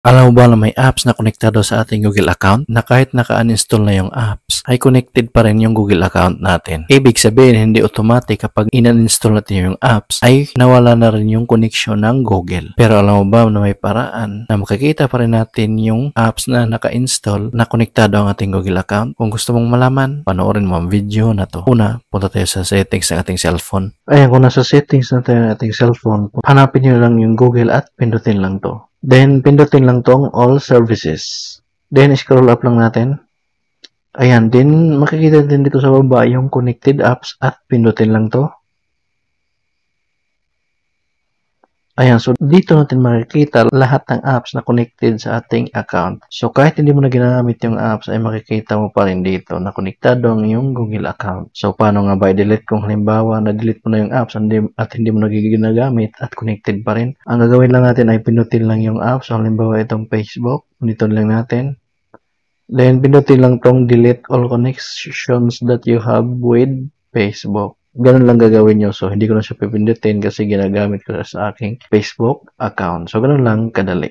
Alam mo ba na may apps na konektado sa ating Google account na kahit naka-uninstall na yung apps, ay connected pa rin yung Google account natin. Ibig sabihin, hindi automatic kapag in-uninstall natin yung apps, ay nawala na rin yung connection ng Google. Pero alam mo ba na may paraan na makikita pa rin natin yung apps na naka-install na konektado ang ating Google account? Kung gusto mong malaman, panoorin mo ang video na to. Una, punta tayo sa settings ng ating cellphone. Ayan, kung nasa settings na tayo ng ating cellphone, hanapin nyo lang yung Google at pindutin lang to. Then, pindutin lang tong all services. Then, scroll up lang natin. Ayan, then makikita din dito sa baba yung connected apps at pindutin lang to. Ayan, so dito natin makikita lahat ng apps na connected sa ating account. So kahit hindi mo na ginagamit yung apps ay makikita mo pa rin dito na konektado ang iyong Google account. So paano nga ba i-delete kung halimbawa na-delete mo na yung apps at hindi mo na ginagamit at connected pa rin? Ang gagawin lang natin ay pinutin lang yung apps. So halimbawa itong Facebook, pinutin lang natin. Then pinutin lang tong delete all connections that you have with Facebook. Ganun lang gagawin nyo. So, hindi ko na siya pipindutin kasi ginagamit ko sa aking Facebook account. So, ganun lang kadali.